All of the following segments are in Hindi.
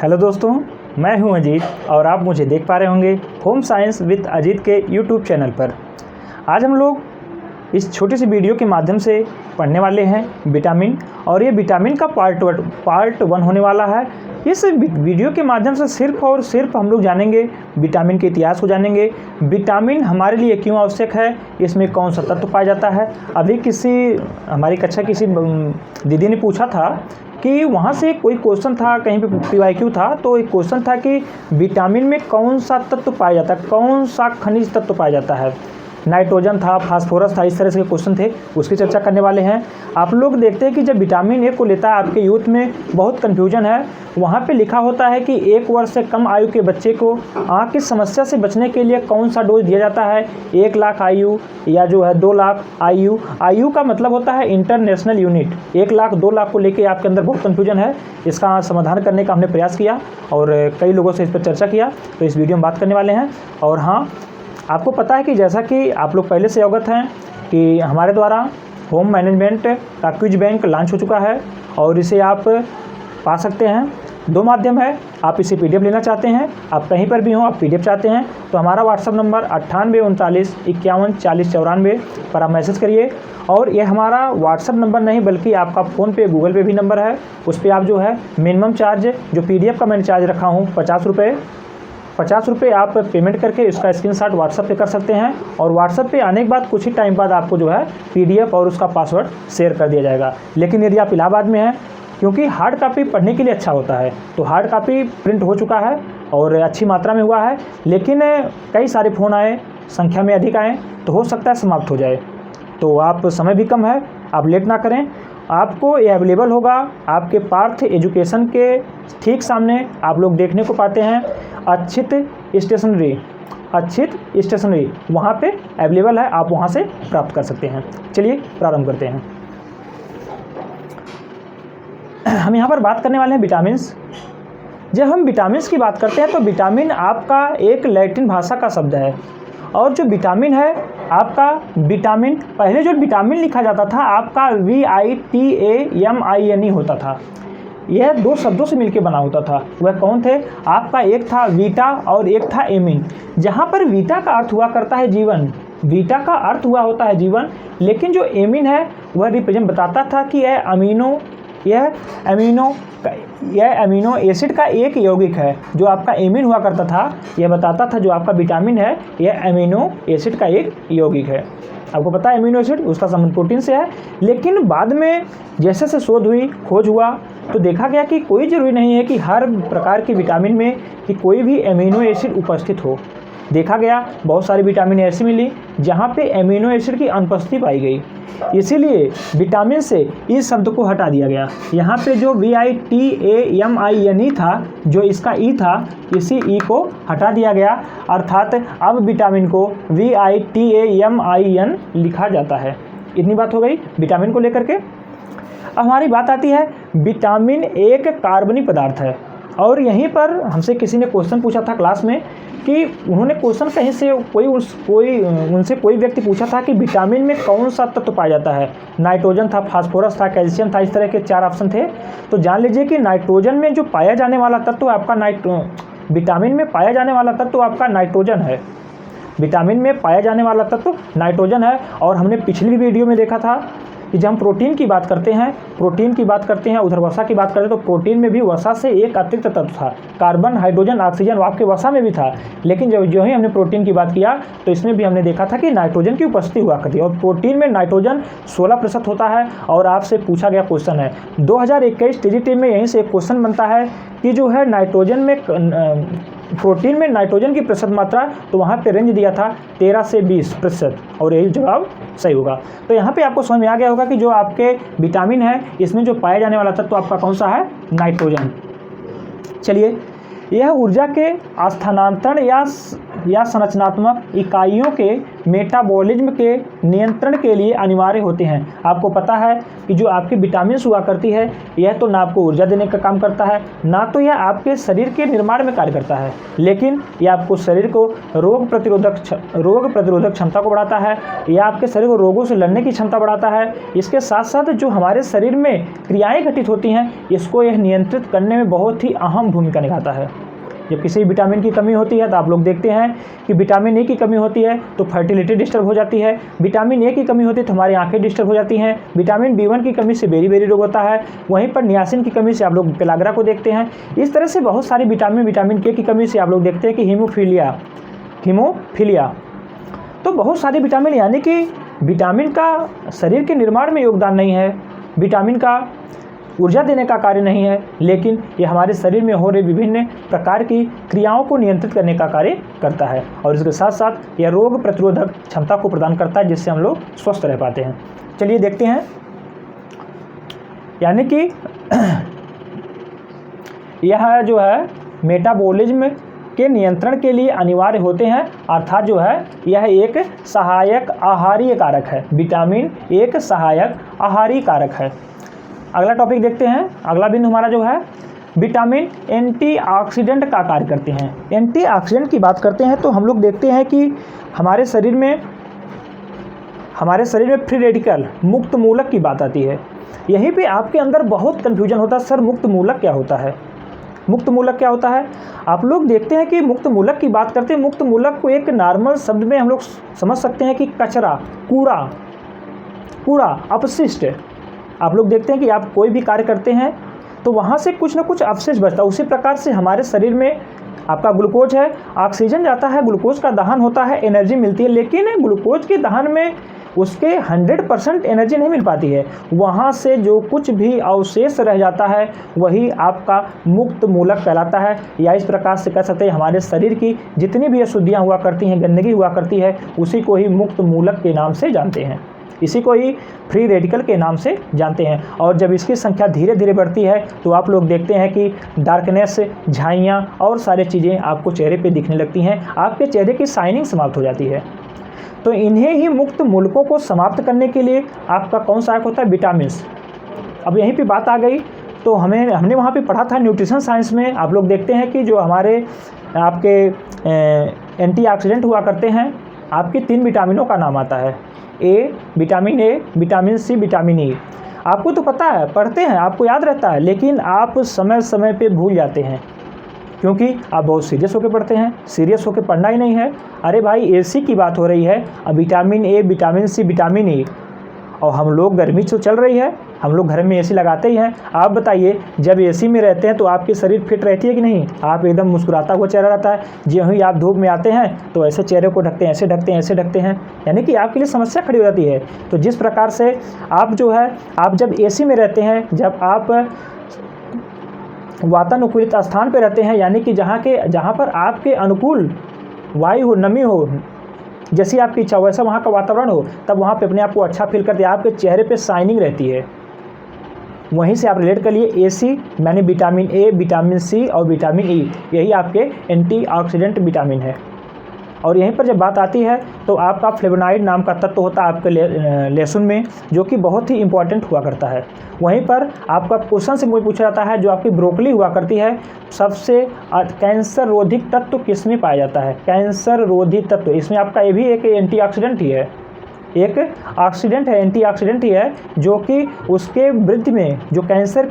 हेलो दोस्तों, मैं हूं अजीत और आप मुझे देख पा रहे होंगे होम साइंस विद अजीत के यूट्यूब चैनल पर। आज हम लोग इस छोटी सी वीडियो के माध्यम से पढ़ने वाले हैं विटामिन, और ये विटामिन का पार्ट 1 होने वाला है। इस वीडियो के माध्यम से सिर्फ और सिर्फ हम लोग जानेंगे विटामिन के इतिहास को जानेंगे, विटामिन हमारे लिए क्यों आवश्यक है, इसमें कौन सा तत्व पाया जाता है। अभी हमारी कक्षा किसी दीदी ने पूछा था कि वहाँ से कोई क्वेश्चन था, कहीं पे PYQ था, तो एक क्वेश्चन था कि विटामिन में कौन सा तत्व पाया जाता है, कौन सा खनिज तत्व पाया जाता है। नाइट्रोजन था, फास्फोरस था, इस तरह से क्वेश्चन थे, उसकी चर्चा करने वाले हैं। आप लोग देखते हैं कि जब विटामिन ए को लेता है, आपके यूथ में बहुत कन्फ्यूजन है। वहाँ पे लिखा होता है कि 1 वर्ष से कम आयु के बच्चे को आँख की समस्या से बचने के लिए कौन सा डोज दिया जाता है, 1 लाख आयु या जो है 2 लाख आयु। आयु का मतलब होता है इंटरनेशनल यूनिट। 1 लाख 2 लाख को लेके आपके अंदर बहुत कन्फ्यूजन है। इसका समाधान करने का हमने प्रयास किया और कई लोगों से इस पर चर्चा किया, तो इस वीडियो में बात करने वाले हैं। और हाँ, आपको पता है कि जैसा कि आप लोग पहले से अवगत हैं कि हमारे द्वारा होम मैनेजमेंट का क्विज बैंक लॉन्च हो चुका है और इसे आप पा सकते हैं। 2 माध्यम है, आप इसे PDF लेना चाहते हैं, आप कहीं पर भी हों, आप PDF चाहते हैं तो हमारा व्हाट्सअप नंबर 9839514094 पर आप मैसेज करिए। और ये हमारा व्हाट्सअप नंबर नहीं बल्कि आपका फ़ोन पे, गूगल पे भी नंबर है, उस पर आप जो है मिनिमम चार्ज, जो PDF का मैंने चार्ज रखा हूँ 50 रुपये आप पेमेंट करके इसका स्क्रीनशॉट व्हाट्सएप पे कर सकते हैं। और व्हाट्सएप पे आने के बाद कुछ ही टाइम बाद आपको जो है PDF और उसका पासवर्ड शेयर कर दिया जाएगा। लेकिन यदि आप इलाहाबाद में हैं, क्योंकि हार्ड कापी पढ़ने के लिए अच्छा होता है, तो हार्ड कापी प्रिंट हो चुका है और अच्छी मात्रा में हुआ है, लेकिन कई सारे फ़ोन आए, संख्या में अधिक आए, तो हो सकता है समाप्त हो जाए। तो आप समय भी कम है, आप लेट ना करें। आपको ये अवेलेबल होगा आपके पार्थ एजुकेशन के ठीक सामने। आप लोग देखने को पाते हैं अच्छित स्टेशनरी वहाँ पे अवेलेबल है, आप वहाँ से प्राप्त कर सकते हैं। चलिए प्रारंभ करते हैं। हम यहाँ पर बात करने वाले हैं विटामिन्स। जब हम विटामिन्स की बात करते हैं तो विटामिन आपका एक लैटिन भाषा का शब्द है, और जो विटामिन है आपका विटामिन, पहले जो विटामिन लिखा जाता था आपका VITAMIN होता था। यह 2 शब्दों से मिलकर बना होता था। वह कौन थे? आपका एक था वीटा और एक था एमिन। जहाँ पर वीटा का अर्थ हुआ करता है जीवन, वीटा का अर्थ हुआ होता है जीवन, लेकिन जो एमिन है वह रिप्रेजेंट बताता था कि यह अमीनो एसिड का एक यौगिक है। जो आपका एमिन हुआ करता था, यह बताता था जो आपका विटामिन है यह अमीनो एसिड का एक यौगिक है। आपको पता है अमीनो एसिड उसका संबंध प्रोटीन से है। लेकिन बाद में जैसे से शोध हुई, खोज हुआ, तो देखा गया कि कोई ज़रूरी नहीं है कि हर प्रकार के विटामिन में कि कोई भी अमीनो एसिड उपस्थित हो। देखा गया बहुत सारी विटामिन ऐसी मिली जहाँ पे अमीनो एसिड की अनुपस्थिति पाई गई, इसीलिए विटामिन से इस शब्द को हटा दिया गया। यहाँ पे जो VITAMIN था, जो इसका ई था, इसी ई को हटा दिया गया, अर्थात अब विटामिन को VITAMIN लिखा जाता है। इतनी बात हो गई विटामिन को लेकर के। अब हमारी बात आती है, विटामिन एक कार्बनिक पदार्थ है। और यहीं पर हमसे किसी ने क्वेश्चन पूछा था क्लास में कि उन्होंने क्वेश्चन कहीं से उनसे कोई व्यक्ति पूछा था कि विटामिन में कौन सा तत्व पाया जाता है। नाइट्रोजन था, फास्फोरस था, कैल्शियम था, इस तरह के 4 ऑप्शन थे। तो जान लीजिए कि नाइट्रोजन में जो पाया जाने वाला तत्व आपका विटामिन में पाया जाने वाला तत्व आपका नाइट्रोजन है। विटामिन में पाया जाने वाला तत्व नाइट्रोजन है। और हमने पिछली वीडियो में देखा था कि जब हम प्रोटीन की बात करते हैं, उधर वसा की बात करते हैं, तो प्रोटीन में भी वसा से एक अतिरिक्त तत्व था, कार्बन, हाइड्रोजन, ऑक्सीजन, वो आपके वसा में भी था। लेकिन जो ही हमने प्रोटीन की बात किया तो इसमें भी हमने देखा था कि नाइट्रोजन की उपस्थिति हुआ करती है। और प्रोटीन में नाइट्रोजन 16% होता है। और आपसे पूछा गया क्वेश्चन है 2021 TGT में, यहीं से एक क्वेश्चन बनता है कि जो है प्रोटीन में नाइट्रोजन की प्रतिशत मात्रा, तो वहाँ पे रेंज दिया था 13 से 20%, और यही जवाब सही होगा। तो यहाँ पे आपको समझ में आ गया होगा कि जो आपके विटामिन है इसमें जो पाया जाने वाला तत्व आपका कौन सा है? नाइट्रोजन। चलिए, यह ऊर्जा के स्थानांतरण या या संरचनात्मक इकाइयों के मेटाबॉलिज्म के नियंत्रण के लिए अनिवार्य होते हैं। आपको पता है कि जो आपकी विटामिन्स हुआ करती है, यह तो ना आपको ऊर्जा देने का काम करता है, ना तो यह आपके शरीर के निर्माण में कार्य करता है, लेकिन यह आपको शरीर को रोग प्रतिरोधक क्षमता को बढ़ाता है, यह आपके शरीर को रोगों से लड़ने की क्षमता बढ़ाता है। इसके साथ साथ जो हमारे शरीर में क्रियाएँ घटित होती हैं, इसको यह नियंत्रित करने में बहुत ही अहम भूमिका निभाता है। जब किसी विटामिन की कमी होती है तो आप लोग देखते हैं कि विटामिन ए की कमी होती है तो फर्टिलिटी डिस्टर्ब हो जाती है, विटामिन ए की कमी होती है तो हमारी आंखें डिस्टर्ब हो जाती हैं, विटामिन B1 की कमी से बेरी रोग होता है, वहीं पर नियासिन की कमी से आप लोग पेलाग्रा को देखते हैं। इस तरह से बहुत सारी विटामिन के की कमी से आप लोग देखते हैं कि हीमोफीलिया। तो बहुत सारे विटामिन, यानी कि विटामिन का शरीर के निर्माण में योगदान नहीं है, विटामिन का ऊर्जा देने का कार्य नहीं है, लेकिन ये हमारे शरीर में हो रही विभिन्न प्रकार की क्रियाओं को नियंत्रित करने का कार्य करता है, और इसके साथ साथ यह रोग प्रतिरोधक क्षमता को प्रदान करता है, जिससे हम लोग स्वस्थ रह पाते हैं। चलिए देखते हैं, यानी कि यह जो है मेटाबॉलिज्म के नियंत्रण के लिए अनिवार्य होते हैं, अर्थात जो है यह एक सहायक आहारीय कारक है। विटामिन एक सहायक आहारीय कारक है। अगला टॉपिक देखते हैं। अगला बिंदु हमारा जो है, विटामिन एंटीऑक्सीडेंट का कार्य करते हैं। एंटीऑक्सीडेंट की बात करते हैं तो हम लोग देखते हैं कि हमारे शरीर में फ्री रेडिकल मुक्त मूलक की बात आती है। यहीं पे आपके अंदर बहुत कन्फ्यूजन होता है, सर मुक्त मूलक क्या होता है, मुक्त मूलक क्या होता है। आप लोग देखते हैं कि मुक्त मूलक की बात करते हैं, मुक्त मूलक को एक नॉर्मल शब्द में हम लोग समझ सकते हैं कि कचरा, कूड़ा, अपशिष्ट। आप लोग देखते हैं कि आप कोई भी कार्य करते हैं तो वहाँ से कुछ ना कुछ अवशेष बचता है। उसी प्रकार से हमारे शरीर में आपका ग्लूकोज है, ऑक्सीजन जाता है, ग्लूकोज का दहन होता है, एनर्जी मिलती है, लेकिन ग्लूकोज के दहन में उसके 100% एनर्जी नहीं मिल पाती है। वहाँ से जो कुछ भी अवशेष रह जाता है वही आपका मुक्त मूलक कहलाता है। या इस प्रकार से कह सकते हैं हमारे शरीर की जितनी भी अशुद्धियाँ हुआ करती हैं, गंदगी हुआ करती है, उसी को ही मुक्त मूलक के नाम से जानते हैं, इसी को ही फ्री रेडिकल के नाम से जानते हैं। और जब इसकी संख्या धीरे धीरे बढ़ती है तो आप लोग देखते हैं कि डार्कनेस, झाइयाँ और सारी चीज़ें आपको चेहरे पे दिखने लगती हैं, आपके चेहरे की शाइनिंग समाप्त हो जाती है। तो इन्हें ही मुक्त मूलकों को समाप्त करने के लिए आपका कौन सहायक होता है, विटामिन्स। अब यहीं पे बात आ गई, तो हमने वहाँ पे पढ़ा था न्यूट्रिशन साइंस में। आप लोग देखते हैं कि जो हमारे आपके एंटीऑक्सीडेंट हुआ करते हैं, आपके 3 विटामिनों का नाम आता है, vitamin A, vitamin C, vitamin E. आपको तो पता है, पढ़ते हैं, आपको याद रहता है, लेकिन आप समय समय पे भूल जाते हैं, क्योंकि आप बहुत सीरियस होकर पढ़ते हैं। सीरियस होकर पढ़ना ही नहीं है। अरे भाई, एसी की बात हो रही है, अब vitamin A, vitamin C, vitamin E, और हम लोग गर्मी तो चल रही है, हम लोग घर में एसी लगाते ही हैं। आप बताइए, जब एसी में रहते हैं तो आपकी शरीर फिट रहती है कि नहीं? आप एकदम मुस्कुराता हुआ चेहरा रहता है। जो ही आप धूप में आते हैं तो ऐसे चेहरे को ढकते हैं, ऐसे ढकते हैं, ऐसे ढकते हैं, यानी कि आपके लिए समस्या खड़ी हो जाती है। तो जिस प्रकार से आप जो है, आप जब एसी में रहते हैं, जब आप वातानुकूलित स्थान पर रहते हैं, यानी कि जहाँ पर आपके अनुकूल वायु हो, नमी हो, जैसी आपकी इच्छा वैसा वहाँ का वातावरण हो, तब वहाँ पे अपने आप को अच्छा फील करते हैं, आपके चेहरे पे शाइनिंग रहती है। वहीं से आप रिलेट करिए, एसी यानी विटामिन ए, विटामिन सी और विटामिन ई, यही आपके एंटीऑक्सीडेंट विटामिन है। और यहीं पर जब बात आती है तो आपका फ्लेवोनॉइड नाम का तत्व होता है आपके लहसुन में, जो कि बहुत ही इंपॉर्टेंट हुआ करता है। वहीं पर आपका क्वेश्चन से मुझे पूछा जाता है, जो आपकी ब्रोकली हुआ करती है, सबसे कैंसर रोधी तत्व किसमें पाया जाता है? कैंसर रोधी तत्व, इसमें आपका ये भी एक एंटीऑक्सीडेंट ही है, एक ऑक्सीडेंट है, एंटीऑक्सीडेंट ही है, जो कि उसके वृद्धि में, जो कैंसर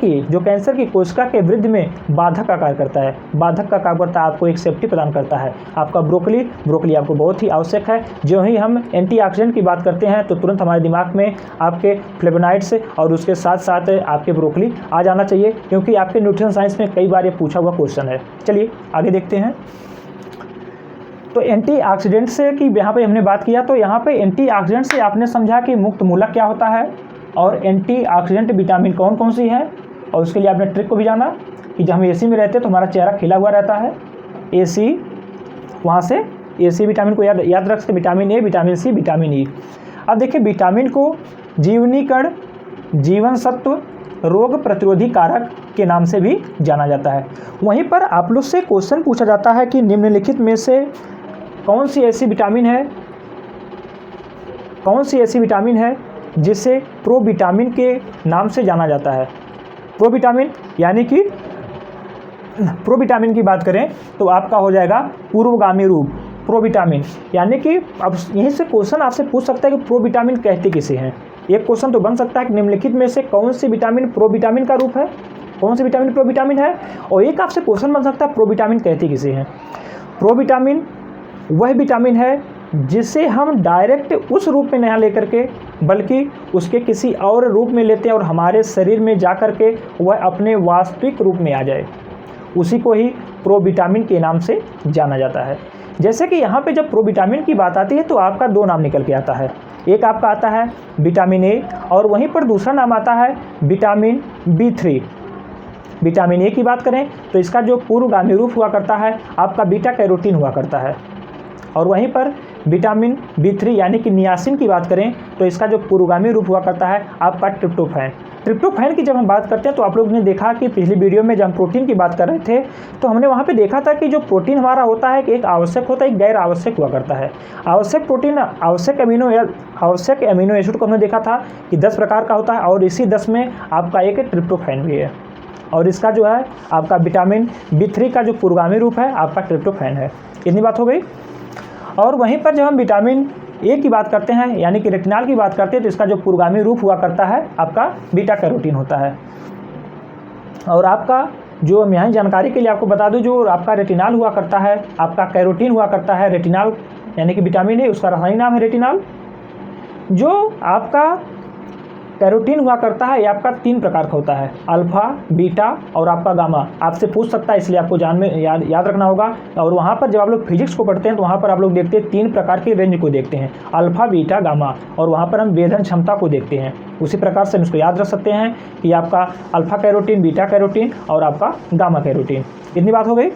की कोशिका के वृद्धि में बाधक का कार्य करता है। बाधक का कार्य करता है, आपको एक सेफ्टी प्रदान करता है। आपका ब्रोकली आपको बहुत ही आवश्यक है। जो ही हम एंटीऑक्सीडेंट की बात करते हैं तो तुरंत हमारे दिमाग में आपके फ्लेवोनॉइड्स और उसके साथ साथ आपके ब्रोकली आ जाना चाहिए, क्योंकि आपके न्यूट्रिशन साइंस में कई बार ये पूछा हुआ क्वेश्चन है। चलिए आगे देखते हैं। तो एंटीऑक्सीडेंट से कि यहाँ पे हमने बात किया, तो यहाँ पे एंटीऑक्सीडेंट से आपने समझा कि मुक्त मूलक क्या होता है और एंटीऑक्सीडेंट विटामिन कौन कौन सी है, और उसके लिए आपने ट्रिक को भी जाना कि जब हम एसी में रहते हैं तो हमारा चेहरा खिला हुआ रहता है। एसी, वहाँ से एसी विटामिन को याद रख सकते, vitamin A, vitamin C, vitamin E. अब देखिए, विटामिन को जीवनीकण, जीवन सत्व, रोग प्रतिरोधी कारक के नाम से भी जाना जाता है। वहीं पर आप लोग से क्वेश्चन पूछा जाता है कि निम्नलिखित में से कौन सी ऐसी विटामिन है जिसे प्रोविटामिन के नाम से जाना जाता है। प्रोविटामिन यानी कि प्रोविटामिन की बात करें तो आपका हो जाएगा पूर्वगामी रूप प्रोविटामिन, यानी कि अब यहीं से क्वेश्चन आपसे पूछ सकता है कि प्रोविटामिन कहते किसे हैं। एक क्वेश्चन तो बन सकता है कि निम्नलिखित में से कौन सी विटामिन प्रोविटामिन का रूप है, कौन सी विटामिन प्रोविटामिन है, और एक आपसे क्वेश्चन बन सकता है प्रोविटामिन कहते किसे हैं। प्रोविटामिन वह विटामिन है जिसे हम डायरेक्ट उस रूप में नहीं लेकर के बल्कि उसके किसी और रूप में लेते हैं और हमारे शरीर में जा कर के वह अपने वास्तविक रूप में आ जाए, उसी को ही प्रोविटामिन के नाम से जाना जाता है। जैसे कि यहाँ पे जब प्रोविटामिन की बात आती है तो आपका दो नाम निकल के आता है, एक आपका आता है विटामिन ए और वहीं पर दूसरा नाम आता है विटामिन B3। विटामिन ए की बात करें तो इसका जो पूर्वगामी रूप हुआ करता है आपका बीटा कैरोटीन हुआ करता है, और वहीं पर विटामिन B3 यानी कि नियासिन की बात करें तो इसका जो पूर्वगामी रूप हुआ करता है आपका ट्रिप्टोफैन। ट्रिप्टोफैन की जब हम बात करते हैं तो आप लोगों ने देखा कि पिछली वीडियो में जब हम प्रोटीन की बात कर रहे थे तो हमने वहाँ पे देखा था कि जो प्रोटीन हमारा होता है एक आवश्यक होता है, एक गैर आवश्यक हुआ करता है। आवश्यक प्रोटीन आवश्यक अमीनो एसिड को हमने देखा था कि 10 प्रकार का होता है और इसी 10 में आपका एक ट्रिप्टोफैन भी है, और इसका जो है आपका विटामिन B3 का जो पूर्वगामी रूप है आपका ट्रिप्टोफैन है। इतनी बात हो गई। और वहीं पर जब हम विटामिन ए की बात करते हैं यानी कि रेटिनॉल की बात करते हैं तो इसका जो पूर्वगामी रूप हुआ करता है आपका बीटा कैरोटीन होता है। और आपका जो हम यहाँ जानकारी के लिए आपको बता दूं, जो आपका रेटिनॉल हुआ करता है आपका कैरोटीन हुआ करता है। रेटिनॉल यानी कि विटामिन ए, उसका रासायनिक नाम है रेटिनॉल। जो आपका कैरोटीन हुआ करता है ये आपका 3 प्रकार का होता है, अल्फा, बीटा और आपका गामा। आपसे पूछ सकता है इसलिए आपको याद रखना होगा। और वहाँ पर जब आप लोग फिजिक्स को पढ़ते हैं तो वहाँ पर आप लोग देखते हैं 3 प्रकार की रेंज को देखते हैं, अल्फा, बीटा, गामा, और वहाँ पर हम वेधन क्षमता को देखते हैं। उसी प्रकार से हम इसको याद रख सकते हैं कि आपका अल्फा कैरोटीन, बीटा कैरोटीन और आपका गामा कैरोटीन। इतनी बात हो गई।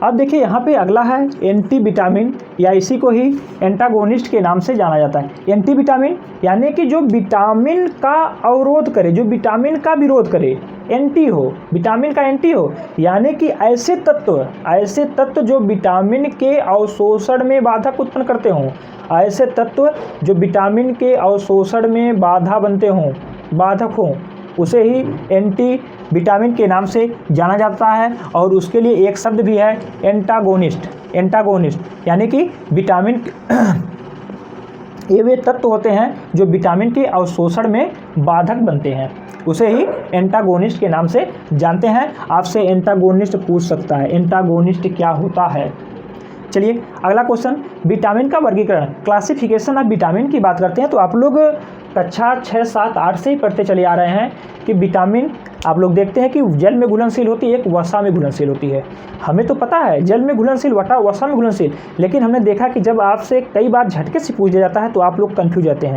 अब देखिए यहाँ पे अगला है एंटी विटामिन, या इसी को ही एंटागोनिस्ट के नाम से जाना जाता है। एंटी विटामिन यानी कि जो विटामिन का अवरोध करे, जो विटामिन का विरोध करे, एंटी हो, विटामिन का एंटी हो, यानी कि ऐसे तत्व जो विटामिन के अवशोषण में बाधक उत्पन्न करते हों, ऐसे तत्व जो विटामिन के अवशोषण में बाधा बनते हों, बाधक हों, उसे ही एंटी विटामिन के नाम से जाना जाता है। और उसके लिए एक शब्द भी है एंटागोनिस्ट यानी कि विटामिन ये वे तत्व होते हैं जो विटामिन के अवशोषण में बाधक बनते हैं, उसे ही एंटागोनिस्ट के नाम से जानते हैं। आपसे एंटागोनिस्ट पूछ सकता है, एंटागोनिस्ट क्या होता है। चलिए अगला क्वेश्चन, विटामिन का वर्गीकरण, क्लासिफिकेशन ऑफ विटामिन की बात करते हैं तो आप लोग कक्षा 6, 7, 8 से ही पढ़ते चले आ रहे हैं कि विटामिन आप लोग देखते हैं कि जल में घुलनशील होती है, एक वसा में घुलनशील होती है। हमें तो पता है जल में घुलनशील, वसा में घुलनशील, लेकिन हमने देखा कि जब आपसे कई बार झटके से पूछ दिया जाता है तो आप लोग कन्फ्यूज जाते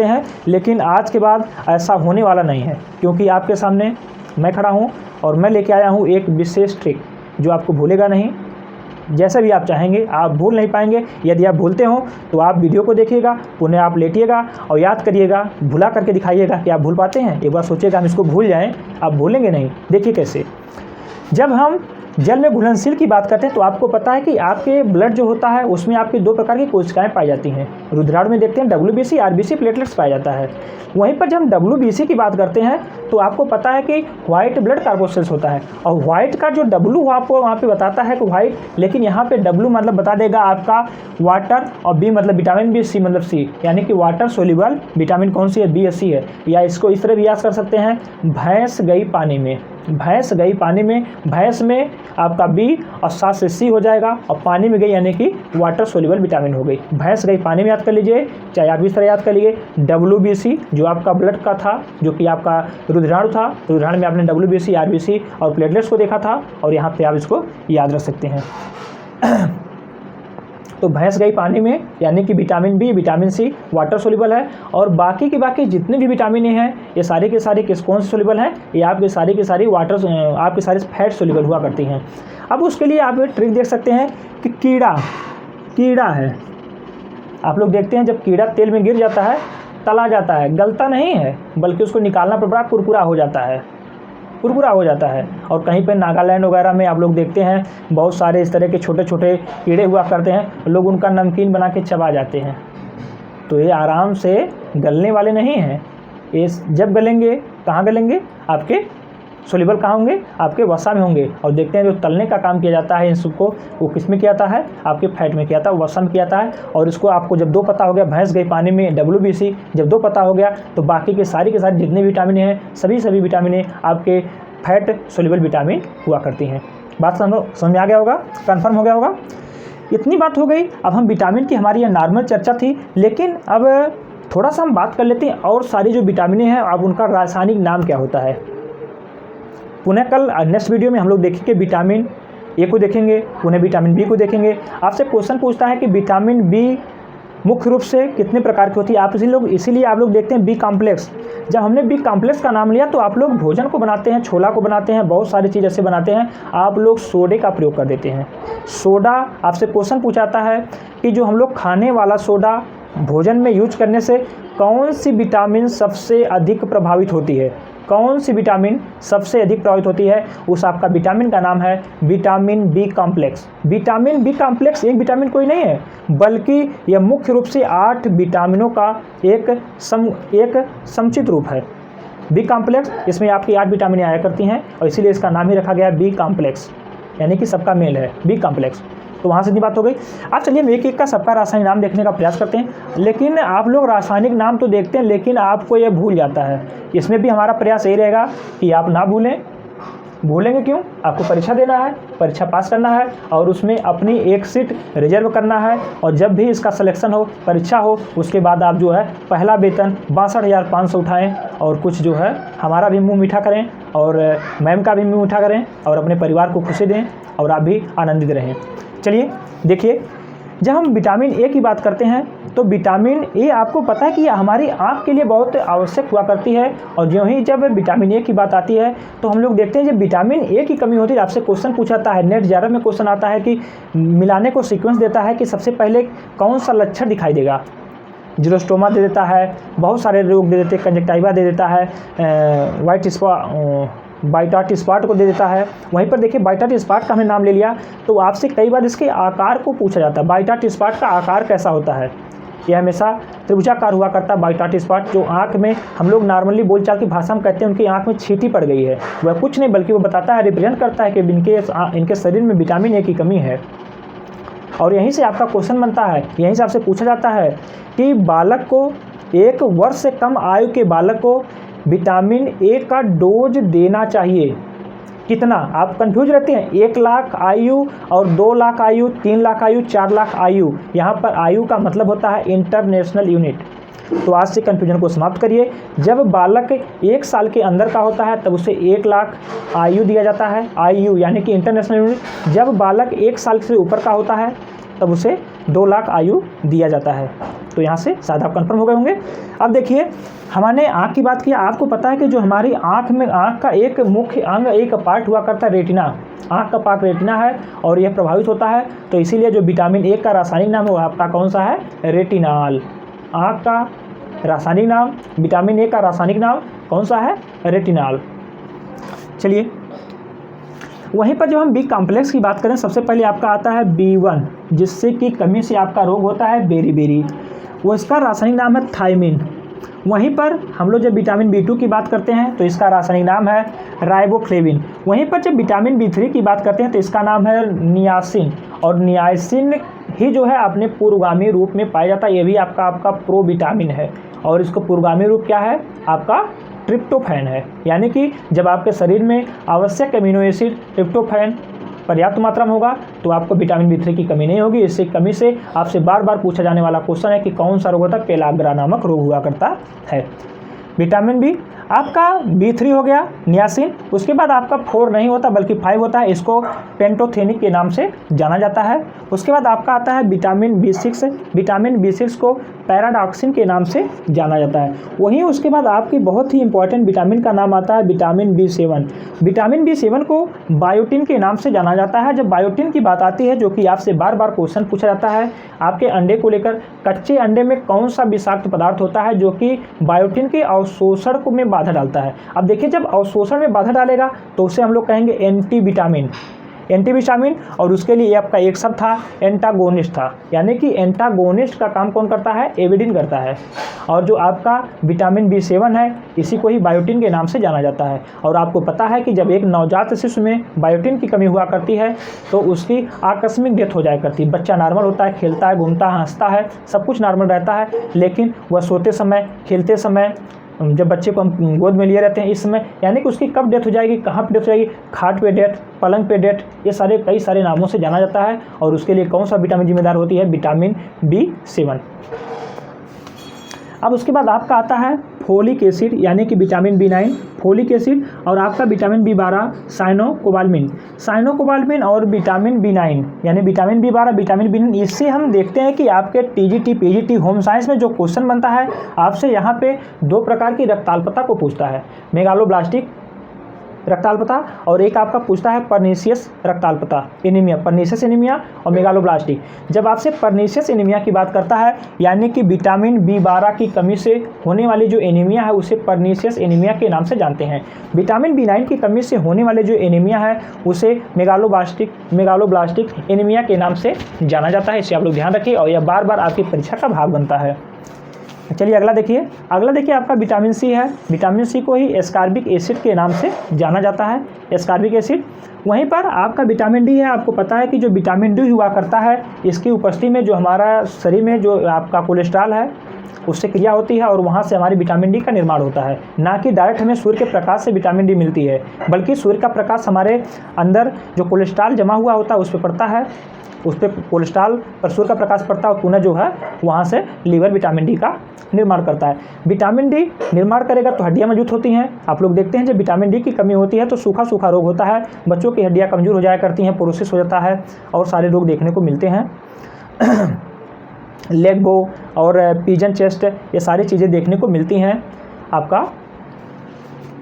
हैं। लेकिन आज के बाद ऐसा होने वाला नहीं है, क्योंकि आपके सामने मैं खड़ा हूँ और मैं लेके आया हूँ एक विशेष ट्रिक जो आपको भूलेगा नहीं। जैसे भी आप चाहेंगे आप भूल नहीं पाएंगे। यदि आप भूलते हो तो आप वीडियो को देखिएगा, पुनः आप लेटिएगा और याद करिएगा, भुला करके दिखाइएगा कि आप भूल पाते हैं। एक बार सोचिएगा हम इसको भूल जाएं, आप भूलेंगे नहीं। देखिए कैसे, जब हम जल में घुलनशील की बात करते हैं तो आपको पता है कि आपके ब्लड जो होता है उसमें आपकी 2 प्रकार की कोशिकाएं पाई जाती हैं। रुधिराणु में देखते हैं WBC, RBC, प्लेटलेट्स पाया जाता है। वहीं पर जब हम WBC की बात करते हैं तो आपको पता है कि व्हाइट ब्लड कार्बोसेल्स होता है, और व्हाइट का जो W आपको वहाँ पे बताता है कि व्हाइट, लेकिन यहाँ पे W मतलब बता देगा आपका वाटर, और B मतलब विटामिन B, C मतलब C, यानी कि वाटर सोल्यूबल विटामिन कौन सी है, B या C है। या इसको इस तरह भी याद कर सकते हैं, भैंस गई पानी में, भैंस में आपका B और साथ से C हो जाएगा, और पानी में गई यानी कि वाटर सोल्यूबल विटामिन हो गई। भैंस गई पानी में याद कर लीजिए, चाहे आप इस तरह याद कर लीजिए। WBC जो आपका ब्लड का था, जो कि आपका रुधिराणु था, रुधिराणु में आपने WBC, RBC और प्लेटलेट्स को देखा था, और यहाँ पे आप इसको याद रख सकते हैं। तो भैंस गई पानी में यानी कि vitamin B, vitamin C water soluble है, और बाकी की बाकी जितने भी विटामिन हैं ये सारे के सारे कौन से सोल्यूबल हैं, ये आपके सारी की सारी आपके सारे फैट सोल्यूबल हुआ करती हैं। अब उसके लिए आप ट्रिक देख सकते हैं कि कीड़ा है, आप लोग देखते हैं जब कीड़ा तेल में गिर जाता है, तला जाता है, गलता नहीं है, बल्कि उसको निकालना पर बड़ा कुरकुरा हो जाता है, कुरकुरा हो जाता है। और कहीं पे नागालैंड वगैरह में आप लोग देखते हैं बहुत सारे इस तरह के छोटे छोटे कीड़े हुआ करते हैं, लोग उनका नमकीन बना के चबा जाते हैं। तो ये आराम से गलने वाले नहीं हैं। ये जब गलेंगे कहाँ गलेंगे, आपके सोल्यूबल कहाँ होंगे, आपके वसा में होंगे। और देखते हैं जो तलने का काम किया जाता है इन सबको, वो किस में किया जाता है, आपके फैट में किया जाता है, वसा में किया जाता है। और इसको आपको जब 2 पता हो गया, भैंस गई पानी में, WBC जब 2 पता हो गया तो बाकी के सारे जितने विटामिन हैं सभी विटामिन आपके फैट सोल्यूबल विटामिन हुआ करती हैं। बात समझ में आ गया होगा, कन्फर्म हो गया होगा। इतनी बात हो गई। अब हम विटामिन की, हमारी यह नॉर्मल चर्चा थी, लेकिन अब थोड़ा सा हम बात कर लेते हैं और सारी जो विटामिन हैं अब उनका रासायनिक नाम क्या होता है। पुनः कल नेक्स्ट वीडियो में हम लोग देखेंगे विटामिन ए को देखेंगे, पुनः विटामिन बी को देखेंगे। आपसे क्वेश्चन पूछता है कि विटामिन बी मुख्य रूप से कितने प्रकार की होती है। आप इसीलिए आप लोग देखते हैं बी कॉम्प्लेक्स। जब हमने बी कॉम्प्लेक्स का नाम लिया तो आप लोग भोजन को बनाते हैं, छोला को बनाते हैं, बहुत सारी चीज़ ऐसे बनाते हैं, आप लोग सोडे का प्रयोग कर देते हैं। सोडा, आपसे क्वेश्चन पूछाता है कि जो हम लोग खाने वाला सोडा भोजन में यूज करने से कौन सी विटामिन सबसे अधिक प्रभावित होती है, कौन सी विटामिन सबसे अधिक प्रभावित होती है, उस आपका विटामिन का नाम है vitamin B complex. Vitamin B complex एक विटामिन कोई नहीं है, बल्कि यह मुख्य रूप से 8 विटामिनों का एक समुचित रूप है। बी कॉम्प्लेक्स, इसमें आपकी 8 विटामिन आया करती हैं और इसीलिए इसका नाम ही रखा गया है बी कॉम्प्लेक्स, यानी कि सबका मेल है बी कॉम्प्लेक्स। तो वहाँ से इतनी बात हो गई। अब चलिए हम एक एक का सबका रासायनिक नाम देखने का प्रयास करते हैं। लेकिन आप लोग रासायनिक नाम तो देखते हैं लेकिन आपको ये भूल जाता है। इसमें भी हमारा प्रयास यही रहेगा कि आप ना भूलें। भूलेंगे क्यों, आपको परीक्षा देना है, परीक्षा पास करना है और उसमें अपनी एक सीट रिजर्व करना है। और जब भी इसका सिलेक्शन हो, परीक्षा हो, उसके बाद आप जो है पहला वेतन 62,500 उठाएँ और कुछ जो है हमारा भी मुँह मीठा करें और मैम का भी मुँह मीठा करें और अपने परिवार को खुशी दें और आप भी आनंदित रहें। चलिए देखिए, जब हम विटामिन ए की बात करते हैं तो विटामिन ए आपको पता है कि हमारी आँख के लिए बहुत आवश्यक हुआ करती है। और जो ही जब विटामिन ए की बात आती है तो हम लोग देखते हैं जब विटामिन ए की कमी होती है, आपसे क्वेश्चन पूछाता है, नेट ज़्यादा में क्वेश्चन आता है कि मिलाने को सीक्वेंस देता है कि सबसे पहले कौन सा लक्षण दिखाई देगा। जीरोस्टोमा दे देता है, बहुत सारे रोग दे देते हैं, कंजक्टिवा दे देता है, बाइटाट स्पॉट को दे देता है। वहीं पर देखिए बाइटाट स्पॉट का हमने नाम ले लिया तो आपसे कई बार इसके आकार को पूछा जाता है, बाइटाट स्पॉट का आकार कैसा होता है। यह हमेशा त्रिभुजाकार हुआ करता है बाइटाट स्पॉट। जो आँख में हम लोग नॉर्मली बोलचाल की भाषा में कहते हैं उनकी आँख में छींटी पड़ गई है, वह कुछ नहीं बल्कि वो बताता है, रिप्रेजेंट करता है कि इनके शरीर में विटामिन ए की कमी है। और यहीं से आपका क्वेश्चन बनता है, यहीं से आपसे पूछा जाता है कि बालक को, 1 वर्ष से कम आयु के बालक को विटामिन ए का डोज देना चाहिए कितना। आप कंफ्यूज रहते हैं, 1 लाख आयु और 2 लाख आयु, 3 लाख आयु, 4 लाख आयु। यहाँ पर आयु का मतलब होता है इंटरनेशनल यूनिट। तो आज से कन्फ्यूजन को समाप्त करिए। जब बालक 1 साल के अंदर का होता है तब उसे 1 लाख आयु दिया जाता है, आयु यानी कि इंटरनेशनल यूनिट। जब बालक 1 साल से ऊपर का होता है तब उसे 2 लाख आयु दिया जाता है। तो यहाँ से शायद आप कन्फर्म हो गए होंगे। अब देखिए, हमने आँख की बात की। आपको पता है कि जो हमारी आँख में, आँख का एक मुख्य अंग, एक पार्ट हुआ करता है रेटिना। आँख का पार्ट रेटिना है और यह प्रभावित होता है। तो इसीलिए जो विटामिन ए का रासायनिक नाम है वो आपका कौन सा है, रेटिनाल। आँख का रासायनिक नाम, विटामिन ए का रासायनिक नाम कौन सा है, रेटिनाल। चलिए, वहीं पर जब हम बी कॉम्प्लेक्स की बात करें, सबसे पहले आपका आता है B1, जिससे कि कमी से आपका रोग होता है बेरी। वो इसका रासायनिक नाम है थायमिन। वहीं पर हम लोग जब विटामिन B2 की बात करते हैं तो इसका रासायनिक नाम है राइबोफ्लेविन। वहीं पर जब विटामिन B3 की बात करते हैं तो इसका नाम है नियासिन। और नियासिन ही जो है अपने पूर्वगामी रूप में पाया जाता है। ये भी आपका प्रो विटामिन है और इसको पूर्वगामी रूप क्या है, आपका ट्रिप्टोफैन है। यानी कि जब आपके शरीर में आवश्यक अमीनो एसिड ट्रिप्टोफैन पर्याप्त मात्रा में होगा तो आपको विटामिन B3 की कमी नहीं होगी। इससे कमी से आपसे बार बार पूछा जाने वाला क्वेश्चन है कि कौन सा रोग होता है, पेलाग्रा नामक रोग हुआ करता है। विटामिन बी आपका B3 हो गया, नियासिन। उसके बाद आपका 4 नहीं होता बल्कि 5 होता है, इसको पेंटोथेनिक के नाम से जाना जाता है। उसके बाद आपका आता है विटामिन B6। विटामिन B6 को पैराडॉक्सिन के नाम से जाना जाता है। वहीं उसके बाद आपकी बहुत ही इंपॉर्टेंट विटामिन का नाम आता है विटामिन B7। विटामिन B7 को बायोटिन के नाम से जाना जाता है। जब बायोटिन की बात आती है, जो कि आपसे बार बार क्वेश्चन पूछा जाता है, आपके अंडे को लेकर, कच्चे अंडे में कौन सा विषाक्त पदार्थ होता है जो कि बायोटिन के अवशोषण को में बाधा डालता है। अब देखिए, जब अवशोषण में बाधा डालेगा तो उसे हम लोग कहेंगे एंटी विटामिन, और उसके लिए आपका एक शब्द था एंटागोनिस्ट था, यानी कि एंटागोनिस्ट का काम कौन करता है? एविडिन करता है। और जो आपका विटामिन B7 है, इसी को ही बायोटिन के नाम से जाना जाता है। और आपको पता है कि जब एक नवजात शिशु में बायोटिन की कमी हुआ करती है तो उसकी आकस्मिक डेथ हो जाया करती है। बच्चा नॉर्मल होता है, खेलता है, घूमता है, हंसता है, सब कुछ नॉर्मल रहता है, लेकिन वह सोते समय, खेलते समय, जब बच्चे को हम गोद में लिए रहते हैं इस समय, यानी कि उसकी कब डेथ हो जाएगी, कहाँ पर डेथ हो जाएगी, खाट पे डेथ, पलंग पे डेथ, ये सारे कई सारे नामों से जाना जाता है। और उसके लिए कौन सा विटामिन जिम्मेदार होती है? Vitamin B7। अब उसके बाद आपका आता है फोलिक एसिड, यानी कि विटामिन B9, फोलिक एसिड, और आपका विटामिन B12 साइनोकोबाल्मिन और विटामिन B9 यानी विटामिन B12, विटामिन B9। इससे हम देखते हैं कि आपके TGT PGT होम साइंस में जो क्वेश्चन बनता है आपसे यहाँ पे 2 प्रकार की रक्ताल्पता को पूछता है, मेगालोब्लास्टिक रक्ताल्पता, और एक आपका पूछता है पर्नीशियस रक्ताल्पता एनीमिया, पर्नीशियस एनीमिया और मेगालोब्लास्टिक। जब आपसे पर्नीशियस एनीमिया की बात करता है, यानी कि विटामिन B12 की कमी से होने वाली जो एनीमिया है उसे पर्नीशियस एनीमिया के नाम से जानते हैं। विटामिन B9 की कमी से होने वाले जो एनीमिया है उसे मेगालोब्लास्टिक एनीमिया के नाम से जाना जाता है। इसे आप लोग ध्यान रखिए और यह बार बार आपकी परीक्षा का भाग बनता है। चलिए अगला देखिए, आपका विटामिन C है। विटामिन C को ही एस्कॉर्बिक एसिड के नाम से जाना जाता है, एस्कॉर्बिक एसिड। वहीं पर आपका विटामिन D है। आपको पता है कि जो विटामिन D हुआ करता है, इसकी उपस्थिति में जो हमारा शरीर में जो आपका कोलेस्ट्रॉल है उससे क्रिया होती है और वहाँ से हमारी विटामिन D का निर्माण होता है। ना कि डायरेक्ट हमें सूर्य के प्रकाश से विटामिन D मिलती है, बल्कि सूर्य का प्रकाश हमारे अंदर जो कोलेस्ट्रॉल जमा हुआ होता है उस पर पड़ता है, उस पर कोलेस्ट्रॉल पर सूर्य का प्रकाश पड़ता है और पुनः जो है वहाँ से लीवर विटामिन D का निर्माण करता है। विटामिन D निर्माण करेगा तो हड्डियाँ मजबूत होती हैं। आप लोग देखते हैं जब विटामिन D की कमी होती है तो सूखा रोग होता है, बच्चों की हड्डियाँ कमज़ोर हो जाया करती हैं, पोरोसिस हो जाता है और सारे रोग देखने को मिलते हैं। लेग बो और पिजन चेस्ट, ये सारी चीज़ें देखने को मिलती हैं आपका।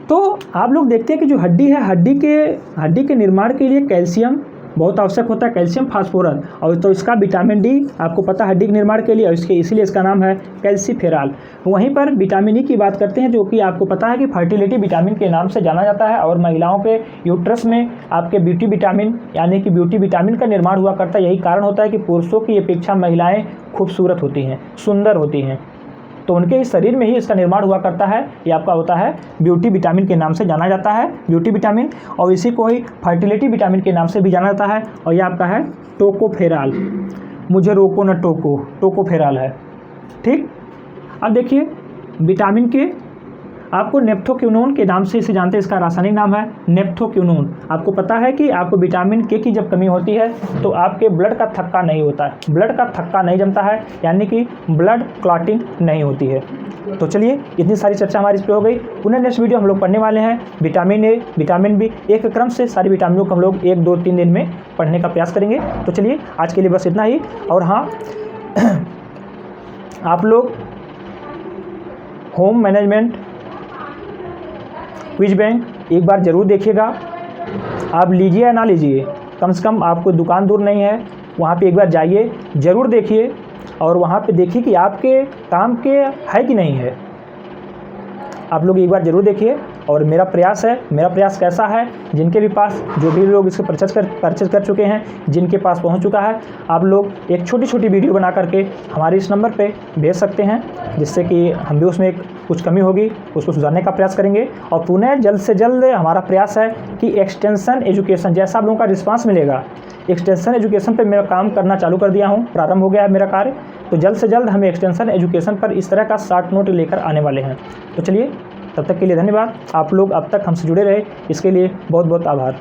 तो आप लोग देखते हैं कि जो हड्डी है, हड्डी के निर्माण के लिए कैल्शियम बहुत आवश्यक होता है, कैल्शियम फास्फोरस, और तो इसका विटामिन D आपको पता है हड्डी के निर्माण के लिए, और इसीलिए इसका नाम है कैल्सीफेरॉल। वहीं पर विटामिन E की बात करते हैं, जो कि आपको पता है कि फर्टिलिटी विटामिन के नाम से जाना जाता है और महिलाओं के यूट्रस में आपके ब्यूटी विटामिन यानी कि ब्यूटी विटामिन का निर्माण हुआ करता है। यही कारण होता है कि पुरुषों की अपेक्षा महिलाएँ खूबसूरत होती हैं, सुंदर होती हैं, तो उनके इस शरीर में ही इसका निर्माण हुआ करता है। ये आपका होता है ब्यूटी विटामिन के नाम से जाना जाता है, ब्यूटी विटामिन, और इसी को ही फर्टिलिटी विटामिन के नाम से भी जाना जाता है। और ये आपका है टोकोफेरॉल, मुझे रोको न टोको, टोकोफेरॉल है, ठीक। अब देखिए विटामिन के आपको नेप्थोक्विनोन के नाम से इसे जानते हैं, इसका रासायनिक नाम है नेप्थोक्विनोन। आपको पता है कि आपको विटामिन के की जब कमी होती है तो आपके ब्लड का थक्का नहीं होता है, ब्लड का थक्का नहीं जमता है, यानी कि ब्लड क्लॉटिंग नहीं होती है। तो चलिए इतनी सारी चर्चा हमारी इस पर हो गई। पुनः नेक्स्ट वीडियो हम लोग पढ़ने वाले हैं विटामिन ए, विटामिन बी, एक क्रम से सारी विटामिनों को हम लोग 1, 2, 3 दिन में पढ़ने का प्रयास करेंगे। तो चलिए आज के लिए बस इतना ही। और हाँ, आप लोग होम मैनेजमेंट क्विज बैंक एक बार ज़रूर देखिएगा। आप लीजिए या ना लीजिए, कम से कम आपको दुकान दूर नहीं है, वहाँ पे एक बार जाइए, ज़रूर देखिए और वहाँ पे देखिए कि आपके काम के है कि नहीं है। आप लोग एक बार ज़रूर देखिए। और मेरा प्रयास कैसा है, जिनके भी पास, जो भी लोग इसको परचेज कर चुके हैं, जिनके पास पहुंच चुका है, आप लोग एक छोटी वीडियो बना करके हमारे इस नंबर पे भेज सकते हैं, जिससे कि हम भी उसमें कुछ कमी होगी उसको सुधारने का प्रयास करेंगे। और पुनः जल्द से जल्द हमारा प्रयास है कि एक्सटेंशन एजुकेशन, जैसा आप लोगों का रिस्पांस मिलेगा, एक्सटेंशन एजुकेशन पर मैं काम करना चालू कर दिया हूँ, प्रारंभ हो गया है मेरा कार्य। तो जल्द से जल्द हम एक्सटेंशन एजुकेशन पर इस तरह का शॉर्ट नोट लेकर आने वाले हैं। तो चलिए तब तक के लिए धन्यवाद। आप लोग अब तक हमसे जुड़े रहे, इसके लिए बहुत बहुत आभार।